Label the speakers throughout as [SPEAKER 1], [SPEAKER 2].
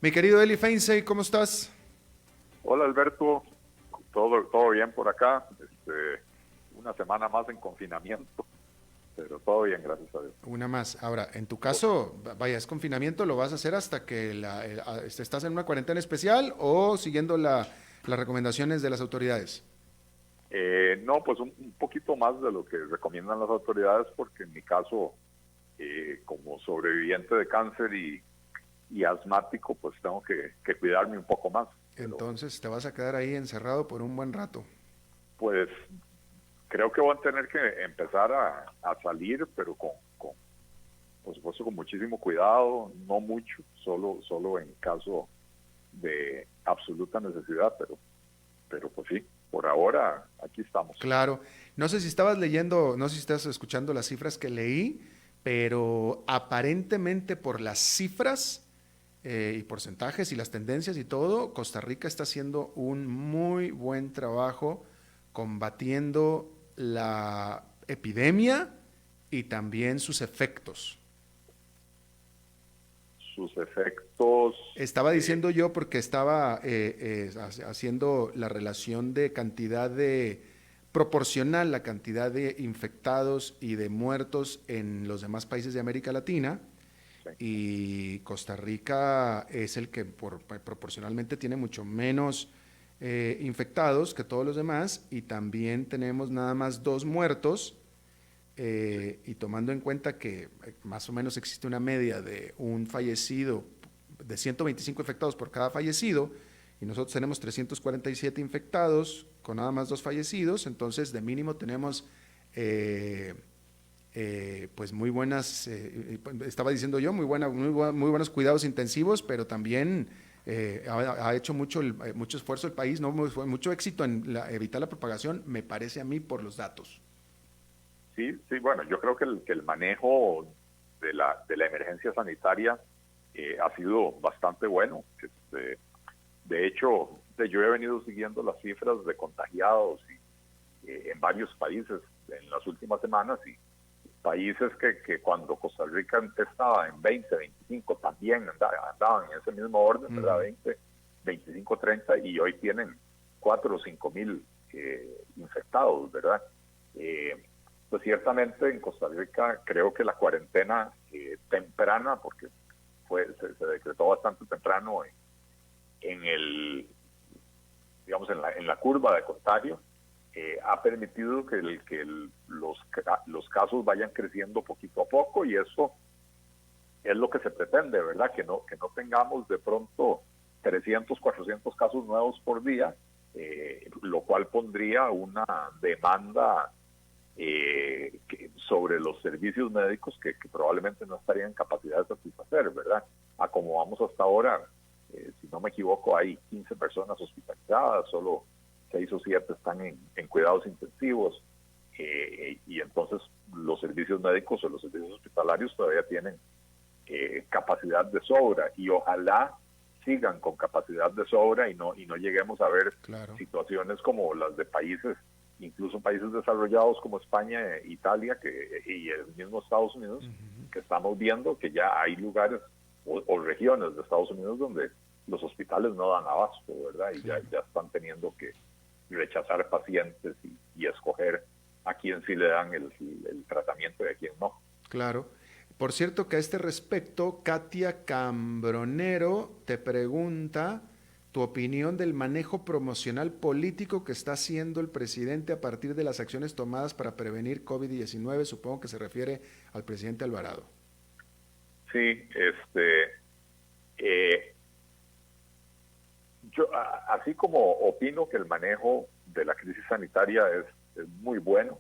[SPEAKER 1] Mi querido Eli Feinsey, ¿cómo estás?
[SPEAKER 2] Hola Alberto, todo bien por acá. Una semana más en confinamiento, pero todo bien, gracias a Dios.
[SPEAKER 1] Una más. Ahora, en tu caso, vaya, es confinamiento, ¿lo vas a hacer hasta que estás en una cuarentena especial o siguiendo las recomendaciones de las autoridades?
[SPEAKER 2] No, pues un poquito más de lo que recomiendan las autoridades, porque en mi caso, como sobreviviente de cáncer y asmático, pues tengo que cuidarme un poco más. Pero
[SPEAKER 1] Entonces te vas a quedar ahí encerrado por un buen rato.
[SPEAKER 2] pues creo que voy a tener que empezar a salir, pero por supuesto, con muchísimo cuidado, no mucho, solo en caso de absoluta necesidad, pero pues sí, por ahora aquí estamos.
[SPEAKER 1] Claro. No sé si estabas leyendo, no sé si estás escuchando las cifras que leí, pero aparentemente por las cifras y porcentajes y las tendencias y todo, Costa Rica está haciendo un muy buen trabajo combatiendo la epidemia y también sus efectos.
[SPEAKER 2] Sus efectos,
[SPEAKER 1] Estaba diciendo yo porque estaba haciendo la relación de cantidad de proporcional la cantidad de infectados y de muertos en los demás países de América Latina,
[SPEAKER 2] sí,
[SPEAKER 1] y Costa Rica es el que proporcionalmente tiene mucho menos infectados que todos los demás, y también tenemos nada más 2 muertos,
[SPEAKER 2] sí,
[SPEAKER 1] y tomando en cuenta que más o menos existe una media de un fallecido, de 125 infectados por cada fallecido, y nosotros tenemos 347 infectados con nada más 2 fallecidos, entonces de mínimo tenemos pues muy buenas, estaba diciendo yo, muy buenos cuidados intensivos, pero también ha hecho mucho esfuerzo el país, ¿no? Mucho éxito en evitar la propagación, me parece a mí, por los datos.
[SPEAKER 2] sí, sí, bueno, yo creo que el manejo de la emergencia sanitaria ha sido bastante bueno. De hecho, yo he venido siguiendo las cifras de contagiados en varios países en las últimas semanas, y países que cuando Costa Rica estaba en 20, 25, también andaban en ese mismo orden, ¿verdad?
[SPEAKER 1] Ujú.
[SPEAKER 2] 20, 25, 30, y hoy tienen 4 o 5 mil infectados, ¿verdad? Eh, pues ciertamente en Costa Rica creo que la cuarentena temprana, porque se decretó bastante temprano en el, digamos, en la curva de contagio, ha permitido los casos vayan creciendo poquito a poco, y eso es lo que se pretende, ¿verdad? Que no tengamos de pronto 300, 400 casos nuevos por día, lo cual pondría una demanda sobre los servicios médicos que probablemente no estarían en capacidad de satisfacer, ¿verdad? A como vamos hasta ahora, si no me equivoco, hay 15 personas hospitalizadas, solo 6 o 7 están en cuidados intensivos, y entonces los servicios médicos o los servicios hospitalarios todavía tienen capacidad de sobra, y ojalá sigan con capacidad de sobra, y no lleguemos a ver
[SPEAKER 1] Claro.
[SPEAKER 2] situaciones como las de países, incluso países desarrollados como España, Italia, y el mismo Estados Unidos, que estamos viendo que ya hay lugares o regiones de Estados Unidos donde los hospitales no dan abasto, ¿verdad? Y ya,
[SPEAKER 1] Claro.
[SPEAKER 2] ya están teniendo que rechazar pacientes y escoger a quién sí le dan el tratamiento y a quién no.
[SPEAKER 1] Claro. Por cierto que a este respecto, Katia Cambronero te pregunta tu opinión del manejo promocional político que está haciendo el presidente a partir de las acciones tomadas para prevenir COVID-19. Supongo que se refiere al presidente Alvarado.
[SPEAKER 2] Sí, eh, yo así como opino que el manejo de la crisis sanitaria es muy bueno,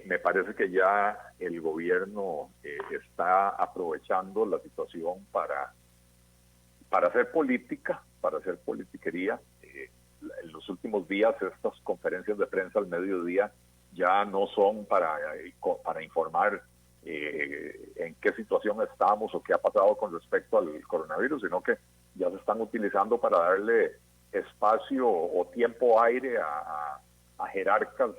[SPEAKER 2] me parece que ya el gobierno está aprovechando la situación para hacer política, para hacer politiquería. En los últimos días estas conferencias de prensa al mediodía ya no son para informar en qué situación estamos o qué ha pasado con respecto al coronavirus, sino que ya se están utilizando para darle espacio o tiempo aire a jerarcas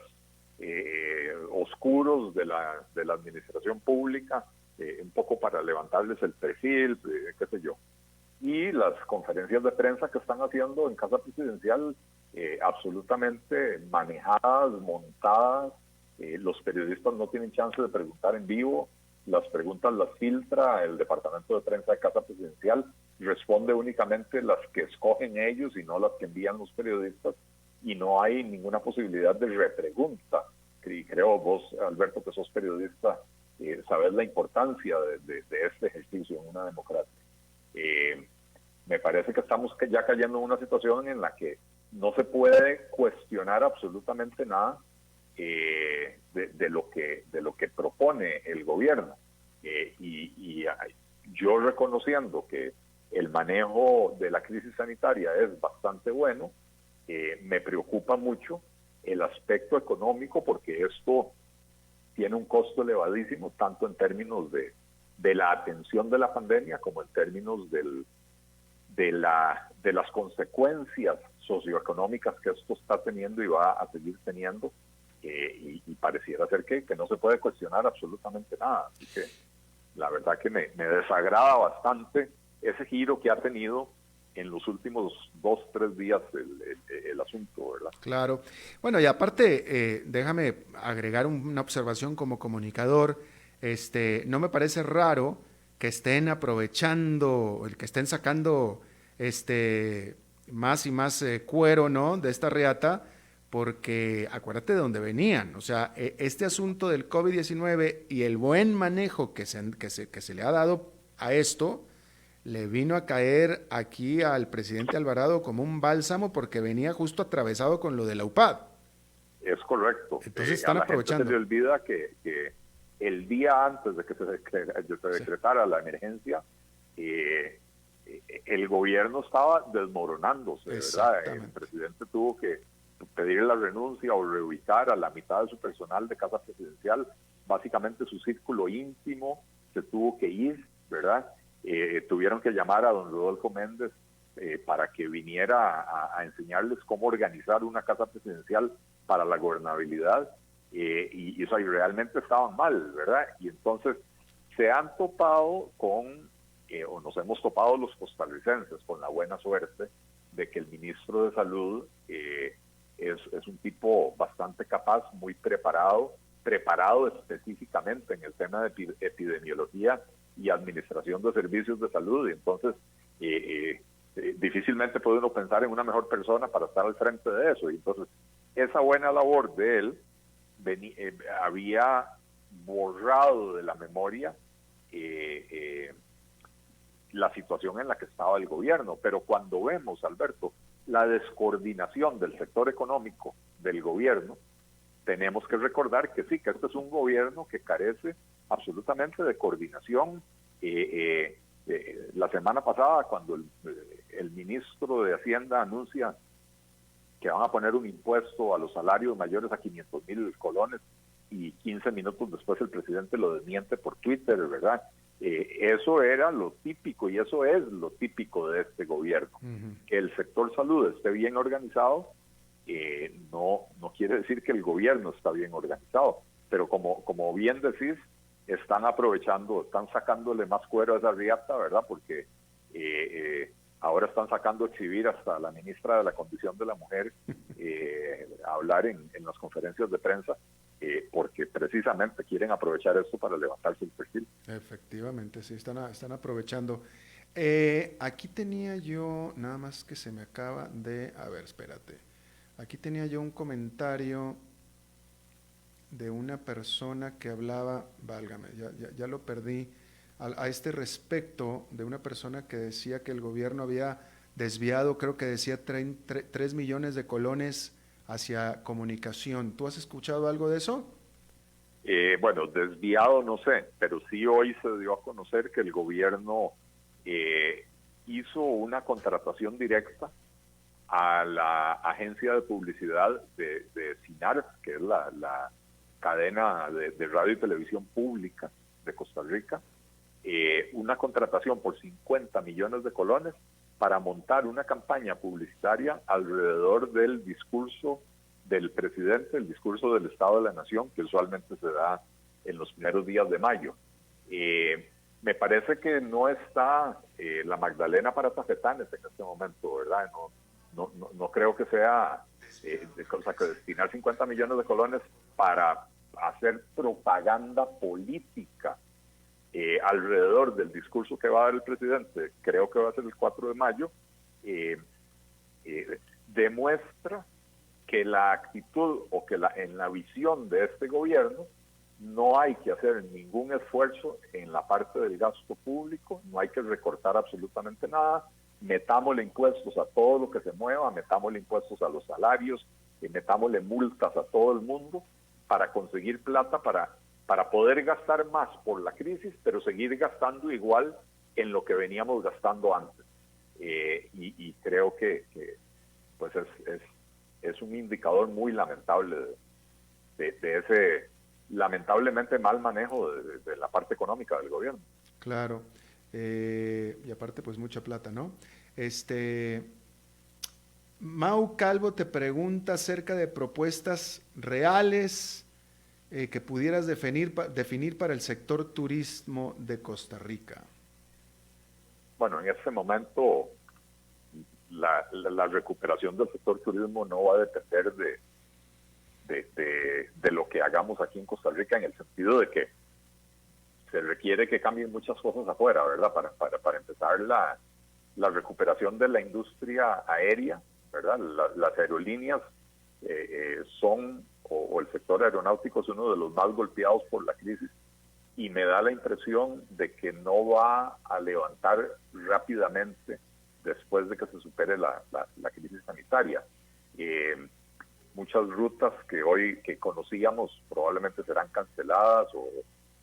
[SPEAKER 2] oscuros de la administración pública, un poco para levantarles el perfil, qué sé yo. y las conferencias de prensa que están haciendo en Casa Presidencial, absolutamente manejadas, montadas. Los periodistas no tienen chance de preguntar en vivo, las preguntas las filtra el departamento de prensa de Casa Presidencial, responde únicamente las que escogen ellos y no las que envían los periodistas, y no hay ninguna posibilidad de repregunta. Y creo vos, Alberto, que sos periodista, sabes la importancia de este ejercicio en una democracia. Me parece que estamos ya cayendo en una situación en la que no se puede cuestionar absolutamente nada de lo que propone el gobierno. Y yo, reconociendo que el manejo de la crisis sanitaria es bastante bueno, me preocupa mucho el aspecto económico, porque esto tiene un costo elevadísimo, tanto en términos de la atención de la pandemia como en términos de las consecuencias socioeconómicas que esto está teniendo y va a seguir teniendo, y pareciera ser que no se puede cuestionar absolutamente nada. Así que la verdad que me desagrada bastante ese giro que ha tenido en los últimos 2-3 días el asunto, ¿verdad?
[SPEAKER 1] Claro. Bueno, y aparte, déjame agregar una observación como comunicador. No me parece raro que estén aprovechando, que estén sacando más y más cuero, ¿no?, de esta reata, porque acuérdate de dónde venían. O sea, este asunto del COVID-19 y el buen manejo que se le ha dado a esto, le vino a caer aquí al presidente Alvarado como un bálsamo, porque venía justo atravesado con lo de la UPAD.
[SPEAKER 2] Es correcto.
[SPEAKER 1] Entonces están
[SPEAKER 2] a la
[SPEAKER 1] aprovechando.
[SPEAKER 2] gente se le olvida que el día antes de que se decretara la emergencia, el gobierno estaba desmoronándose, ¿verdad? El presidente tuvo que pedir la renuncia o reubicar a la mitad de su personal de Casa Presidencial. Básicamente su círculo íntimo se tuvo que ir, ¿verdad? Tuvieron que llamar a don Rodolfo Méndez para que viniera a enseñarles cómo organizar una Casa Presidencial para la gobernabilidad, y eso ahí realmente estaban mal, ¿verdad? Y entonces se han topado con, o nos hemos topado los costarricenses con la buena suerte de que el ministro de Salud es un tipo bastante capaz, muy preparado específicamente en el tema de epidemiología y administración de servicios de salud, y entonces difícilmente puede uno pensar en una mejor persona para estar al frente de eso. Y entonces esa buena labor de él había borrado de la memoria la situación en la que estaba el gobierno. Pero cuando vemos, Alberto, la descoordinación del sector económico del gobierno, tenemos que recordar que sí, que este es un gobierno que carece absolutamente de coordinación. La semana pasada, cuando el ministro de Hacienda anuncia que van a poner un impuesto a los salarios mayores a 500,000 colones, y 15 minutos después el presidente lo desmiente por Twitter, ¿verdad? Eso era lo típico, y eso es lo típico de este gobierno. Que el sector salud esté bien organizado no quiere decir que el gobierno está bien organizado, pero como bien decís, están aprovechando, están sacándole más cuero a esa riata, ¿verdad? Porque ahora están sacando a exhibir hasta a la ministra de la Condición de la Mujer, a hablar en las conferencias de prensa, porque precisamente quieren aprovechar esto para levantarse el perfil.
[SPEAKER 1] Efectivamente, sí, están aprovechando. Aquí tenía yo, nada más que se me acaba de... A ver, espérate. Aquí tenía yo un comentario de una persona que hablaba, válgame, ya lo perdí, a este respecto, de una persona que decía que el gobierno había desviado, creo que decía 3 millones de colones hacia comunicación. ¿Tú has escuchado algo de eso?
[SPEAKER 2] Bueno, desviado no sé, pero sí hoy se dio a conocer que el gobierno hizo una contratación directa a la agencia de publicidad de CINAR, que es la cadena de radio y televisión pública de Costa Rica, una contratación por 50 millones de colones para montar una campaña publicitaria alrededor del discurso del presidente, el discurso del Estado de la Nación, que usualmente se da en los primeros días de mayo. Me parece que no está la Magdalena para tafetanes en este momento, ¿verdad? No creo que sea cosa que destinar 50 millones de colones para hacer propaganda política alrededor del discurso que va a dar el presidente, creo que va a ser el 4 de mayo, demuestra que la actitud o que en la visión de este gobierno no hay que hacer ningún esfuerzo en la parte del gasto público, no hay que recortar absolutamente nada, metámosle impuestos a todo lo que se mueva, metámosle impuestos a los salarios, metámosle multas a todo el mundo para conseguir plata para poder gastar más por la crisis, pero seguir gastando igual en lo que veníamos gastando antes. Y creo que pues es un indicador muy lamentable de ese lamentablemente mal manejo de la parte económica del gobierno.
[SPEAKER 1] Claro. Y aparte, pues mucha plata, ¿no? Mau Calvo te pregunta acerca de propuestas reales que pudieras definir para el sector turismo de Costa Rica.
[SPEAKER 2] Bueno, en este momento la recuperación del sector turismo no va a depender de lo que hagamos aquí en Costa Rica, en el sentido de que se requiere que cambien muchas cosas afuera, ¿verdad? Para empezar la recuperación de la industria aérea, ¿verdad? Las aerolíneas son, o el sector aeronáutico es uno de los más golpeados por la crisis, y me da la impresión de que no va a levantar rápidamente después de que se supere la crisis sanitaria. Muchas rutas que conocíamos probablemente serán canceladas o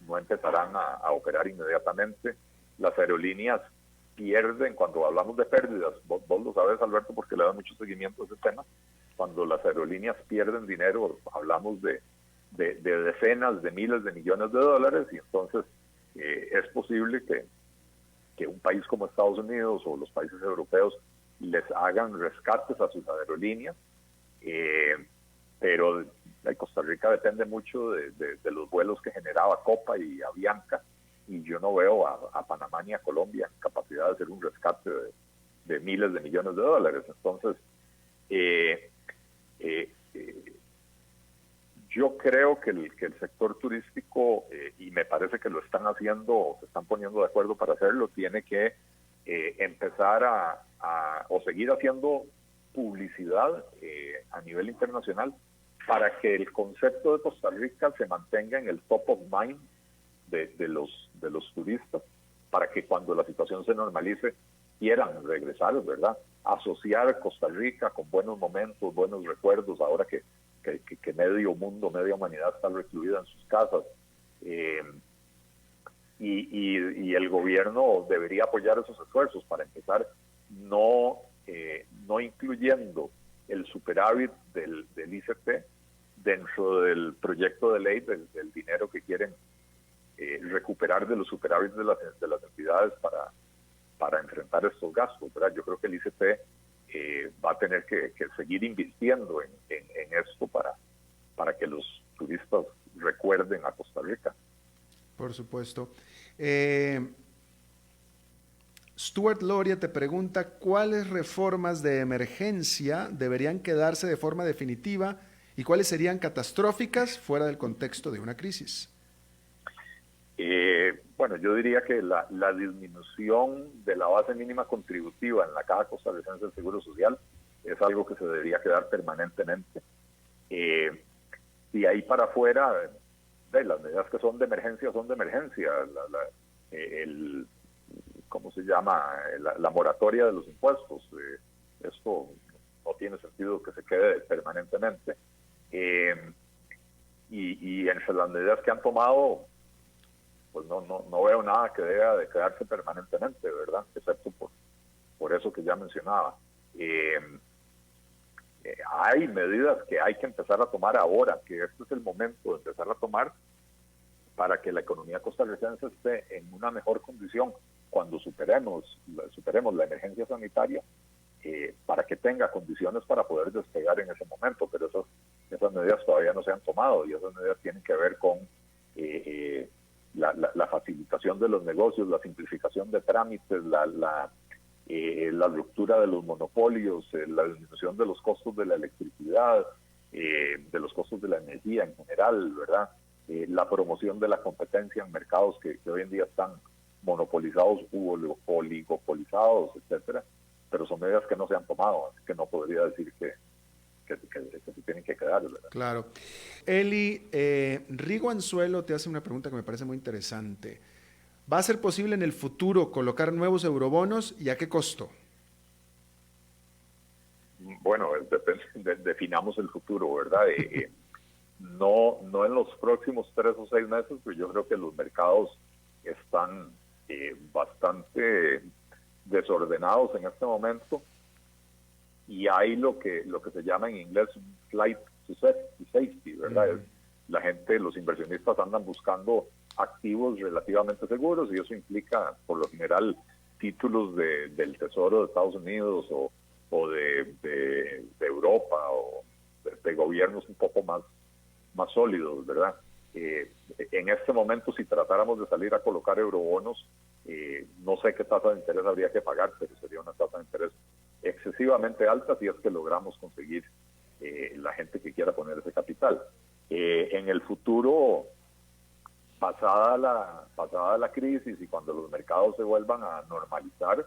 [SPEAKER 2] no empezarán a operar inmediatamente. Las aerolíneas pierden, cuando hablamos de pérdidas, vos lo sabes, Alberto, porque le da mucho seguimiento a ese tema, cuando las aerolíneas pierden dinero, hablamos de decenas de miles de millones de dólares, y entonces es posible que un país como Estados Unidos o los países europeos les hagan rescates a sus aerolíneas, pero Costa Rica depende mucho de los vuelos que generaba Copa y Avianca, y yo no veo a Panamá ni a Colombia en capacidad de hacer un rescate de miles de millones de dólares. Entonces, yo creo que el sector turístico, y me parece que lo están haciendo, se están poniendo de acuerdo para hacerlo, tiene que empezar o seguir haciendo publicidad a nivel internacional para que el concepto de Costa Rica se mantenga en el top of mind de los turistas, para que cuando la situación se normalice quieran regresar, ¿verdad? Asociar Costa Rica con buenos momentos, buenos recuerdos, ahora que medio mundo, media humanidad está recluida en sus casas. Y el gobierno debería apoyar esos esfuerzos para empezar, no incluyendo el superávit del ICT dentro del proyecto de ley del dinero que quieren recuperar de los superávits de las entidades para enfrentar estos gastos, ¿verdad? Yo creo que el ICT va a tener que seguir invirtiendo en esto para que los turistas recuerden a Costa Rica.
[SPEAKER 1] Por supuesto. Stuart Loria te pregunta cuáles reformas de emergencia deberían quedarse de forma definitiva y cuáles serían catastróficas fuera del contexto de una crisis.
[SPEAKER 2] Bueno, yo diría que la disminución de la base mínima contributiva en la Caja Costarricense del Seguro Social es algo que se debería quedar permanentemente. Y ahí para afuera, las medidas que son de emergencia son de emergencia. ¿Cómo se llama? La moratoria de los impuestos. Esto no tiene sentido que se quede permanentemente. Y entre las medidas que han tomado, pues no veo nada que deba de quedarse permanentemente, ¿verdad? Excepto por eso que ya mencionaba. Hay medidas que hay que empezar a tomar ahora, que este es el momento de empezar a tomar para que la economía costarricense esté en una mejor condición cuando superemos la emergencia sanitaria, para que tenga condiciones para poder despegar en ese momento, pero esas medidas todavía no se han tomado, y esas medidas tienen que ver con la facilitación de los negocios, la simplificación de trámites, la ruptura de los monopolios, la disminución de los costos de la electricidad, de los costos de la energía en general, ¿verdad? La promoción de la competencia en mercados que hoy en día están monopolizados u oligopolizados, etcétera, pero son medidas que no se han tomado, así que no podría decir que se tienen que quedar, ¿verdad?
[SPEAKER 1] Claro. Eli, Rigo Anzuelo te hace una pregunta que me parece muy interesante. ¿Va a ser posible en el futuro colocar nuevos eurobonos y a qué costo?
[SPEAKER 2] Bueno, definamos el futuro, ¿verdad? No en los próximos 3 o 6 meses, pero yo creo que los mercados están bastante desordenados en este momento y hay lo que se llama en inglés un flight to safety, ¿verdad? La gente, los inversionistas andan buscando activos relativamente seguros y eso implica por lo general títulos del Tesoro de Estados Unidos o de Europa o de gobiernos un poco más sólidos, ¿verdad? En este momento, si tratáramos de salir a colocar eurobonos, no sé qué tasa de interés habría que pagar, pero sería una tasa de interés excesivamente alta si es que logramos conseguir la gente que quiera poner ese capital. En el futuro, pasada la crisis y cuando los mercados se vuelvan a normalizar,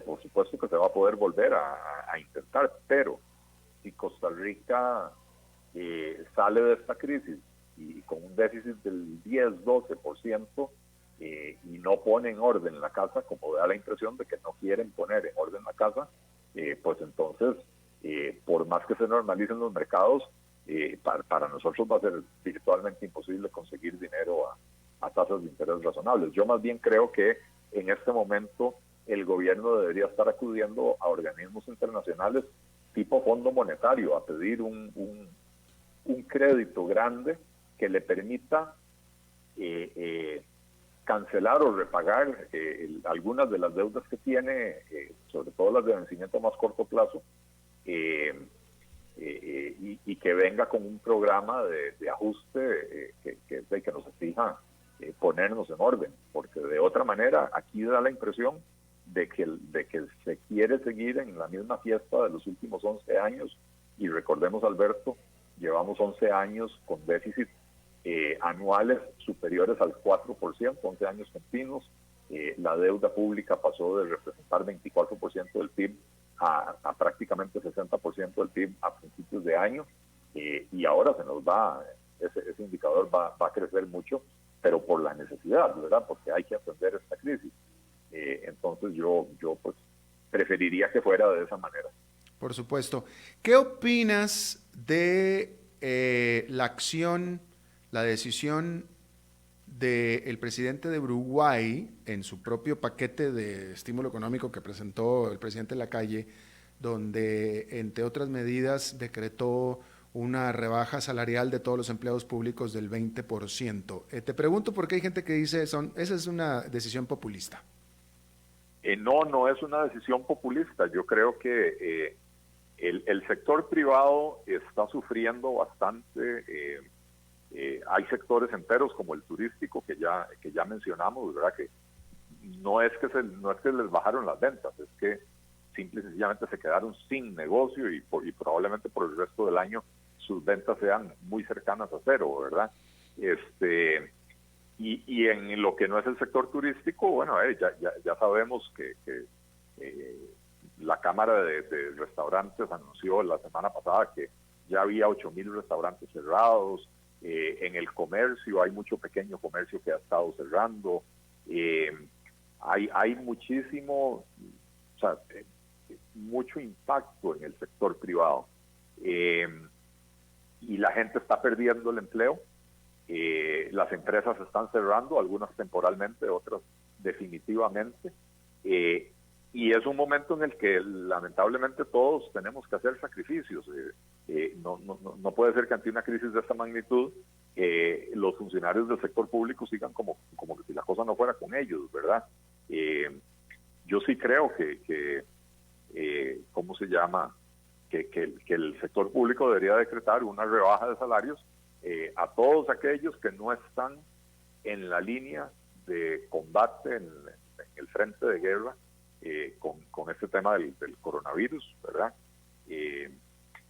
[SPEAKER 2] por supuesto que se va a poder volver a intentar, pero si Costa Rica sale de esta crisis y con un déficit del 10-12% y no pone en orden la casa, como da la impresión de que no quieren poner en orden la casa, pues entonces, por más que se normalicen los mercados, para nosotros va a ser virtualmente imposible conseguir dinero a tasas de interés razonables. Yo más bien creo que en este momento el gobierno debería estar acudiendo a organismos internacionales tipo Fondo Monetario a pedir un crédito grande que le permita cancelar o repagar algunas de las deudas que tiene, sobre todo las de vencimiento a más corto plazo, y que venga con un programa de ajuste que nos exija ponernos en orden, porque de otra manera aquí da la impresión de que se quiere seguir en la misma fiesta de los últimos 11 años, y recordemos, Alberto, llevamos 11 años con déficits anuales superiores al 4%, 11 años continuos. La deuda pública pasó de representar 24% del PIB a prácticamente 60% del PIB a principios de año, y ahora se nos va, ese indicador va a crecer mucho, pero por la necesidad, ¿verdad? Porque hay que atender esta crisis. Entonces yo pues preferiría que fuera de esa manera.
[SPEAKER 1] Por supuesto. ¿Qué opinas de la acción, la decisión del presidente de Uruguay en su propio paquete de estímulo económico que presentó el presidente Lacalle, donde, entre otras medidas, decretó una rebaja salarial de todos los empleados públicos del 20%? Te pregunto porque hay gente que dice, esa es una decisión populista.
[SPEAKER 2] No es una decisión populista. Yo creo que el sector privado está sufriendo bastante. Hay sectores enteros como el turístico que ya mencionamos, ¿verdad? Que no es que les bajaron las ventas, es que simple y sencillamente se quedaron sin negocio y probablemente por el resto del año sus ventas sean muy cercanas a cero, ¿verdad? Y en lo que no es el sector turístico, bueno, ya sabemos que la Cámara de Restaurantes anunció la semana pasada que ya había 8,000 restaurantes cerrados. En el comercio hay mucho pequeño comercio que ha estado cerrando. Hay muchísimo, o sea, mucho impacto en el sector privado. Y la gente está perdiendo el empleo. Las empresas están cerrando, algunas temporalmente, otras definitivamente. Y es un momento en el que lamentablemente todos tenemos que hacer sacrificios. No puede ser que ante una crisis de esta magnitud los funcionarios del sector público sigan como que si la cosa no fuera con ellos, ¿verdad? Yo sí creo que ¿cómo se llama? Que el sector público debería decretar una rebaja de salarios a todos aquellos que no están en la línea de combate en el frente de guerra con este tema del coronavirus, ¿verdad?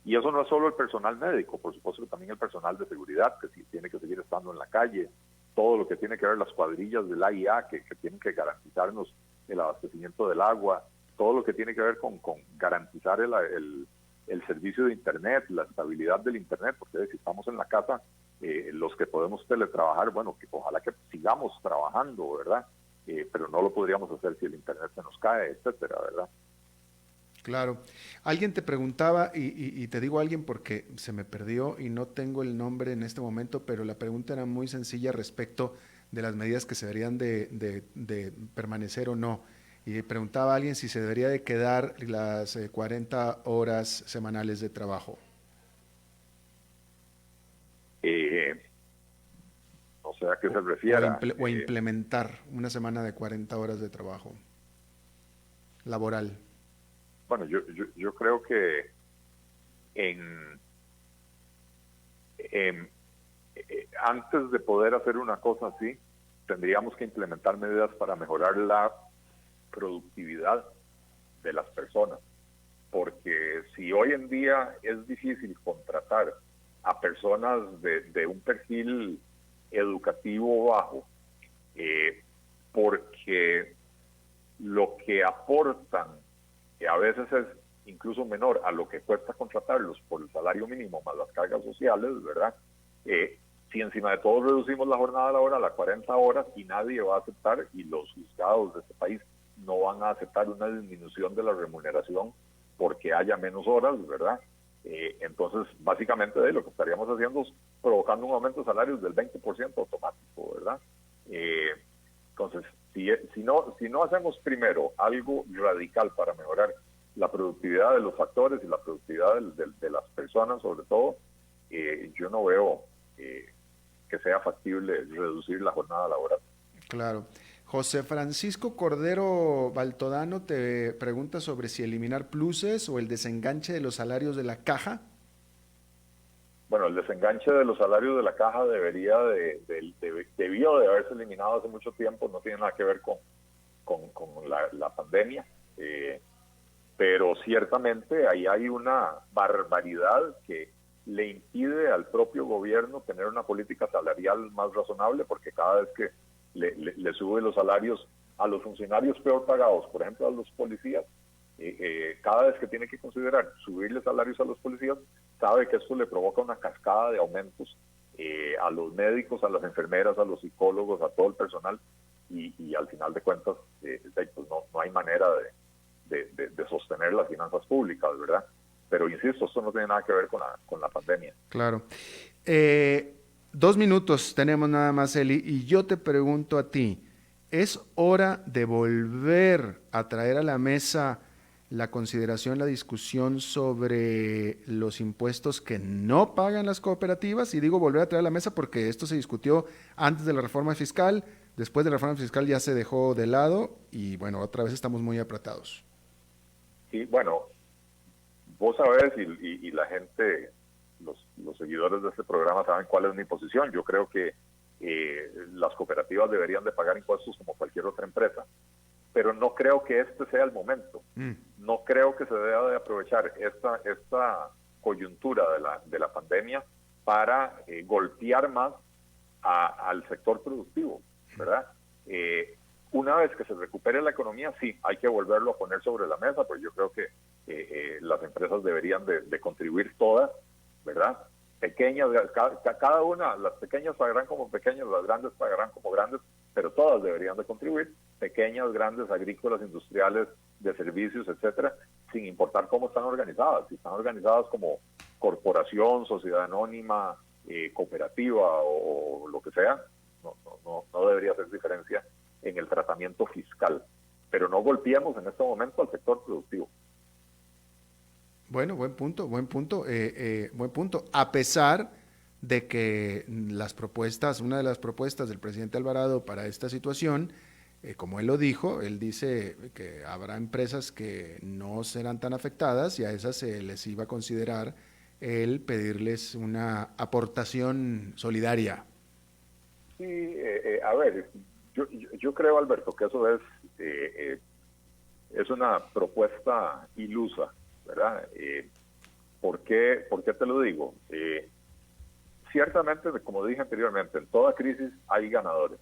[SPEAKER 2] Y eso no es solo el personal médico, por supuesto que también el personal de seguridad, que sí tiene que seguir estando en la calle, todo lo que tiene que ver las cuadrillas del AIA, que tienen que garantizarnos el abastecimiento del agua, todo lo que tiene que ver con garantizar el servicio de Internet, la estabilidad del Internet, porque si estamos en la casa, los que podemos teletrabajar, bueno, que ojalá que sigamos trabajando, ¿verdad? Pero no lo podríamos hacer si el Internet se nos cae, etcétera, ¿verdad?
[SPEAKER 1] Claro. Alguien te preguntaba, y te digo alguien porque se me perdió y no tengo el nombre en este momento, pero la pregunta era muy sencilla respecto de las medidas que se deberían de permanecer o no. Y preguntaba a alguien si se debería de quedar las 40 horas semanales de trabajo.
[SPEAKER 2] Eh, no sé a qué se refiera.
[SPEAKER 1] O implementar una semana de 40 horas de trabajo laboral.
[SPEAKER 2] Bueno, yo creo que en, antes de poder hacer una cosa así, tendríamos que implementar medidas para mejorar la productividad de las personas. Porque si hoy en día es difícil contratar a personas de un perfil educativo bajo, porque lo que aportan, que a veces es incluso menor a lo que cuesta contratarlos por el salario mínimo más las cargas sociales, ¿verdad? Si encima de todo reducimos la jornada laboral a 40 horas y nadie va a aceptar, y los juzgados de este país no van a aceptar una disminución de la remuneración porque haya menos horas, ¿verdad? Entonces, básicamente lo que estaríamos haciendo es provocando un aumento de salarios del 20% automático, ¿verdad? Entonces, si no hacemos primero algo radical para mejorar la productividad de los factores y la productividad de las personas, sobre todo, yo no veo que sea factible reducir la jornada laboral.
[SPEAKER 1] Claro. José Francisco Cordero Baltodano te pregunta sobre si eliminar pluses o el desenganche de los salarios de la caja.
[SPEAKER 2] Bueno, el desenganche de los salarios de la caja debió de haberse eliminado hace mucho tiempo, no tiene nada que ver con la pandemia, pero ciertamente ahí hay una barbaridad que le impide al propio gobierno tener una política salarial más razonable, porque cada vez que le sube los salarios a los funcionarios peor pagados, por ejemplo a los policías, cada vez que tiene que considerar subirle salarios a los policías, sabe que esto le provoca una cascada de aumentos a los médicos, a las enfermeras, a los psicólogos, a todo el personal, y al final de cuentas pues no hay manera de sostener las finanzas públicas, ¿verdad? Pero insisto, esto no tiene nada que ver con la pandemia.
[SPEAKER 1] Claro. 2 minutos tenemos nada más, Eli, y yo te pregunto a ti, ¿es hora de volver a traer a la mesa la consideración, la discusión sobre los impuestos que no pagan las cooperativas? Y digo volver a traer a la mesa porque esto se discutió antes de la reforma fiscal, después de la reforma fiscal ya se dejó de lado y bueno, otra vez estamos muy apretados.
[SPEAKER 2] Sí, bueno, vos sabés y la gente, los seguidores de este programa saben cuál es mi posición. Yo creo que las cooperativas deberían de pagar impuestos como cualquier otra empresa, pero no creo que este sea el momento. No creo que se deba de aprovechar esta coyuntura de la pandemia para golpear más al sector productivo, ¿verdad? Una vez que se recupere la economía, sí, hay que volverlo a poner sobre la mesa, pues yo creo que las empresas deberían de contribuir todas, ¿verdad? Pequeñas, cada una, las pequeñas pagarán como pequeñas, las grandes pagarán como grandes, pero todas deberían de contribuir, pequeñas, grandes, agrícolas, industriales, de servicios, etcétera, sin importar cómo están organizadas. Si están organizadas como corporación, sociedad anónima, cooperativa o lo que sea, no debería hacer diferencia en el tratamiento fiscal, pero no golpeemos en este momento al sector productivo.
[SPEAKER 1] Bueno, buen punto, buen punto. A pesar de que una de las propuestas del presidente Alvarado para esta situación, como él lo dijo, él dice que habrá empresas que no serán tan afectadas y a esas se les iba a considerar el pedirles una aportación solidaria.
[SPEAKER 2] Sí, A ver, yo creo, Alberto, que eso es una propuesta ilusa, ¿verdad? ¿Por qué te lo digo? Ciertamente, como dije anteriormente, en toda crisis hay ganadores.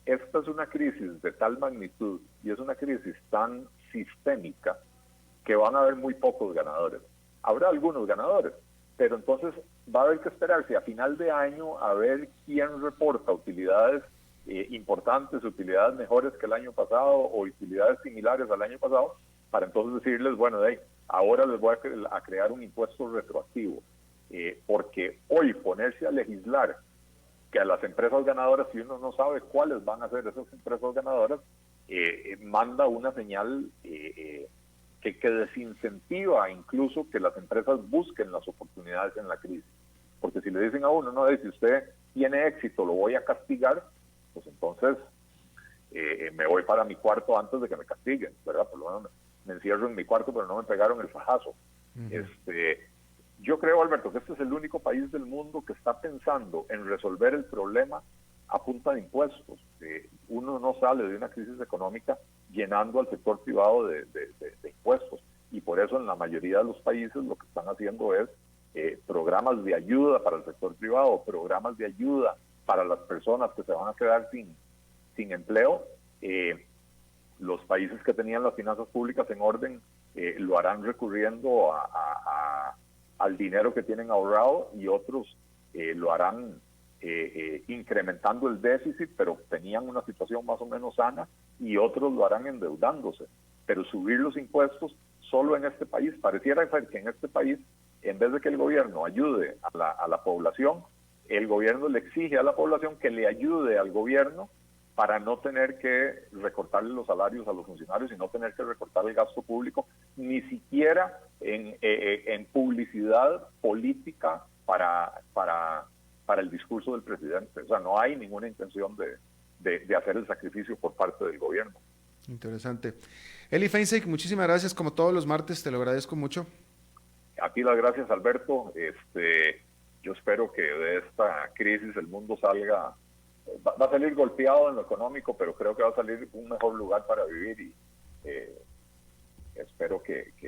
[SPEAKER 2] Esta es una crisis de tal magnitud y es una crisis tan sistémica que van a haber muy pocos ganadores. Habrá algunos ganadores, pero entonces va a haber que esperarse a final de año a ver quién reporta utilidades importantes, utilidades mejores que el año pasado o utilidades similares al año pasado, para entonces decirles, bueno, ahora les voy a crear un impuesto retroactivo. Porque hoy ponerse a legislar que a las empresas ganadoras, si uno no sabe cuáles van a ser esas empresas ganadoras, manda una señal que desincentiva incluso que las empresas busquen las oportunidades en la crisis. Porque si le dicen a uno, no, si usted tiene éxito, lo voy a castigar, pues entonces me voy para mi cuarto antes de que me castiguen, ¿verdad? Por lo menos me encierro en mi cuarto, pero no me pegaron el fajazo. Yo creo, Alberto, que este es el único país del mundo que está pensando en resolver el problema a punta de impuestos. Uno no sale de una crisis económica llenando al sector privado de impuestos, y por eso en la mayoría de los países lo que están haciendo es programas de ayuda para el sector privado, programas de ayuda para las personas que se van a quedar sin empleo. Los países que tenían las finanzas públicas en orden lo harán recurriendo al dinero que tienen ahorrado, y otros lo harán incrementando el déficit, pero tenían una situación más o menos sana, y otros lo harán endeudándose. Pero subir los impuestos solo en este país, pareciera ser que en este país, en vez de que el gobierno ayude a la población, el gobierno le exige a la población que le ayude al gobierno para no tener que recortarle los salarios a los funcionarios y no tener que recortar el gasto público, ni siquiera en publicidad política para el discurso del presidente. O sea, no hay ninguna intención de hacer el sacrificio por parte del gobierno.
[SPEAKER 1] Interesante. Eli Feinstein, muchísimas gracias, como todos los martes, te lo agradezco mucho.
[SPEAKER 2] A ti las gracias, Alberto. Yo espero que de esta crisis el mundo salga... Va a salir golpeado en lo económico, pero creo que va a salir un mejor lugar para vivir, y espero que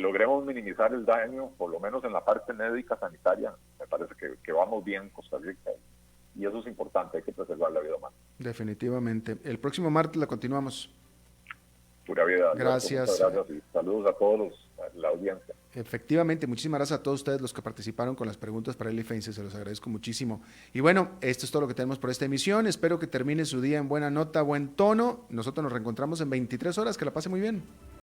[SPEAKER 2] logremos minimizar el daño, por lo menos en la parte médica sanitaria. Me parece que vamos bien en Costa Rica, y eso es importante, hay que preservar la vida humana.
[SPEAKER 1] Definitivamente. El próximo martes la continuamos.
[SPEAKER 2] Pura vida.
[SPEAKER 1] Gracias.
[SPEAKER 2] Muchas gracias y saludos a todos la audiencia.
[SPEAKER 1] Efectivamente, muchísimas gracias a todos ustedes los que participaron con las preguntas para Eli Feinstein, se los agradezco muchísimo. Y bueno, esto es todo lo que tenemos por esta emisión. Espero que termine su día en buena nota, buen tono. Nosotros nos reencontramos en 23 horas. Que la pase muy bien.